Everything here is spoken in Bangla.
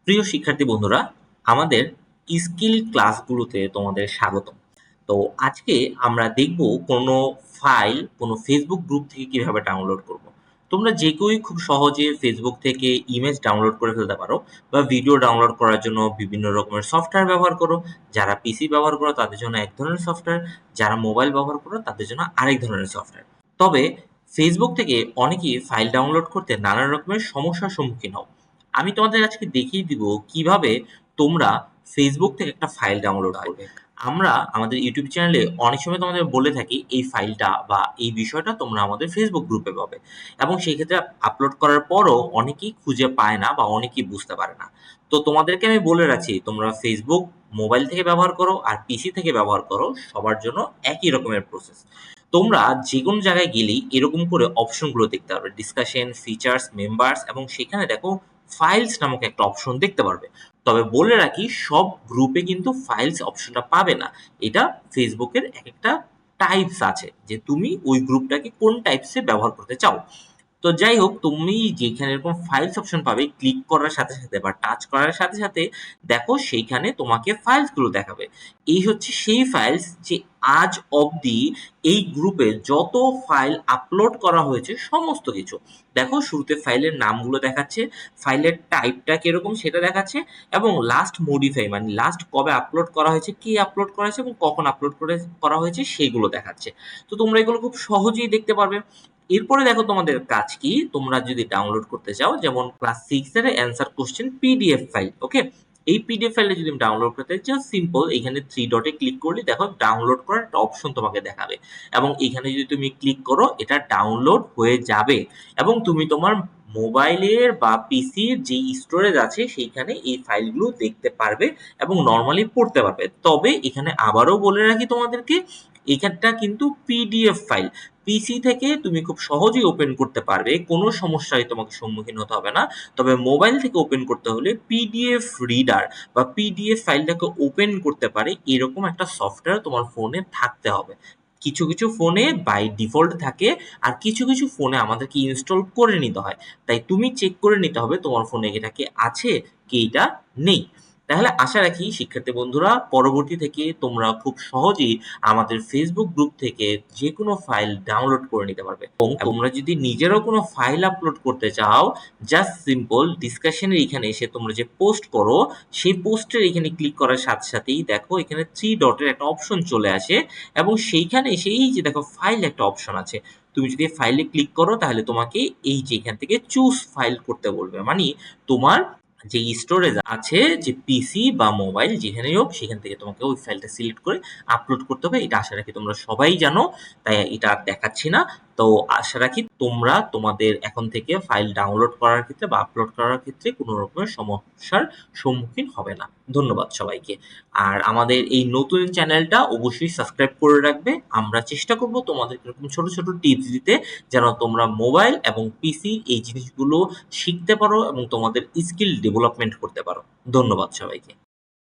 প্রিয় শিক্ষার্থী বন্ধুরা, আমাদের স্কিল ক্লাসগুলোতে তোমাদের স্বাগতম। তো আজকে আমরা দেখব কোনো ফাইল কোনো ফেসবুক গ্রুপ থেকে কিভাবে ডাউনলোড করব। তোমরা যে কেউই খুব সহজে ফেসবুক থেকে ইমেজ ডাউনলোড করে ফেলতে পারো বা ভিডিও ডাউনলোড করার জন্য বিভিন্ন রকমের সফটওয়্যার ব্যবহার করো। যারা পিসি ব্যবহার করো তাদের জন্য এক ধরনের সফটওয়্যার, যারা মোবাইল ব্যবহার করো তাদের জন্য আরেক ধরনের সফটওয়্যার। তবে ফেসবুক থেকে অনেকেই ফাইল ডাউনলোড করতে নানান রকমের সমস্যার সম্মুখীন হও। আমি তোমাদের আজকে দেখিয়ে দিব কিভাবে তোমরা ফেসবুক থেকে একটা ফাইল ডাউনলোড করবে। আমরা আমাদের ইউটিউব চ্যানেলে অনেক সময় তোমাদের বলে থাকি এই ফাইলটা বা এই বিষয়টা তোমরা আমাদের ফেসবুক গ্রুপে পাবে, এবং সেই ক্ষেত্রে আপলোড করার পরও অনেকেই খুঁজে পায় না বা অনেকেই বুঝতে পারে না। তো তোমাদেরকে আমি বলে রাখছি, তোমরা ফেসবুক মোবাইল থেকে ব্যবহার করো আর পিসি থেকে ব্যবহার করো, সবার জন্য একই রকমের প্রসেস। তোমরা যে কোনো জায়গায় গেলেই এরকম করে অপশনগুলো দেখতে পারবে, ডিসকাশন, ফিচার্স, মেম্বার্স, এবং সেখানে দেখো ফাইলস নামক একটা অপশন দেখতে পারবে। তবে বলে রাখি, সব গ্রুপে কিন্তু ফাইলস অপশনটা পাবে না। এটা ফেসবুকের এক একটা টাইপস আছে, যে তুমি ওই গ্রুপটাকে কোন টাইপসে ব্যবহার করতে চাও। তো যাই হোক, তুমি যেখানে এরকম ফাইলস অপশন পাবে, ক্লিক করার সাথে সাথে বা টাচ করার সাথে সাথে দেখো সেইখানে তোমাকে ফাইলস গুলো দেখাবে। এই হচ্ছে সেই ফাইলস যে আজ অবধি এই গ্রুপে যত ফাইল আপলোড করা হয়েছে সমস্ত কিছু। দেখো, শুরুতে ফাইলের নামগুলো দেখাচ্ছে, ফাইলের টাইপটা কিরকম সেটা দেখাচ্ছে, এবং লাস্ট মডিফাই মানে লাস্ট কবে আপলোড করা হয়েছে, কে আপলোড করা হয়েছে এবং কখন আপলোড করা হয়েছে সেইগুলো দেখাচ্ছে। তো তোমরা এগুলো খুব সহজেই দেখতে পারবে। এরপরে দেখো তোমাদের কাজ কি, তোমরা যদি ডাউনলোড করতে চাও, যেমন ক্লাস 6 এর অ্যান্সার কোশ্চেন পিডিএফ ফাইল, ওকে। এই পিডিএফ ফাইলটা যদি তুমি ডাউনলোড করতে চাও, সিম্পল এখানে 3 ডটে ক্লিক করলে দেখো ডাউনলোড করার একটা অপশন তোমাকে দেখাবে, এবং এখানে যদি তুমি ক্লিক করো এটা ডাউনলোড হয়ে যাবে, এবং তুমি তোমার মোবাইলের বা পিসির যে স্টোরেজ আছে সেইখানে এই ফাইলগুলো দেখতে পারবে এবং নর্মালি পড়তে পারবে। তবে এখানে আবারও বলে রাখি তোমাদেরকে, এখানটা কিন্তু পিডিএফ ফাইল। পিসি থেকে তুমি খুব সহজেই ওপেন করতে পারবে, কোনো সমস্যায় তোমাকে সম্মুখীন হতে হবে না। তবে মোবাইল থেকে ওপেন করতে হলে পিডিএফ রিডার বা পিডিএফ ফাইলটাকে ওপেন করতে পারে এরকম একটা সফটওয়্যার তোমার ফোনে থাকতে হবে। কিছু কিছু ফোনে বাই ডিফল্ট থাকে, আর কিছু কিছু ফোনে আমাদেরকে ইনস্টল করে নিতে হয়। তাই তুমি চেক করে নিতে হবে তোমার ফোনে এটা কি আছে, কি এটা নেই। তাহলে আশা রাখি শিক্ষার্থী বন্ধুরা, পরবর্তী থেকে তোমরা খুব সহজেই আমাদের ফেসবুক গ্রুপ থেকে যে কোনো ফাইল ডাউনলোড করে নিতে পারবে। এবং তোমরা যদি নিজেরও কোনো ফাইল আপলোড করতে চাও, জাস্ট সিম্পল ডিসকাশনের এখানে এসে তোমরা যে পোস্ট করো, সেই পোস্টের এখানে ক্লিক করার সাথে সাথেই দেখো এখানে 3 ডটের একটা অপশন চলে আসে, এবং সেইখানে এসে এই যে দেখো ফাইল একটা অপশন আছে। তুমি যদি ফাইলে ক্লিক করো তাহলে তোমাকে এই যে এখান থেকে চুজ ফাইল করতে বলবে, মানে তোমার যে স্টোরেজ আছে, যে পিসি বা মোবাইল যেখানেই হোক সেখান থেকে তোমাকে ওই ফাইলটা সিলেক্ট করে আপলোড করতে হবে। এটা আশা রাখি তোমরা সবাই জানো, তাই এটা আর দেখাচ্ছি না। তো আশা রাখি তোমরা তোমাদের এখন থেকে ফাইল ডাউনলোড করার ক্ষেত্রে বা আপলোড করার ক্ষেত্রে কোনো রকমের সমস্যার সম্মুখীন হবে না। ধন্যবাদ সবাইকে। আর আমাদের এই নতুন চ্যানেলটা অবশ্যই সাবস্ক্রাইব করে রাখবে। আমরা চেষ্টা করব তোমাদের এরকম ছোট ছোট টিপস দিতে, যেন তোমরা মোবাইল এবং পিসি এই জিনিসগুলো শিখতে পারো এবং তোমাদের স্কিল ডেভেলপমেন্ট করতে পারো। ধন্যবাদ সবাইকে।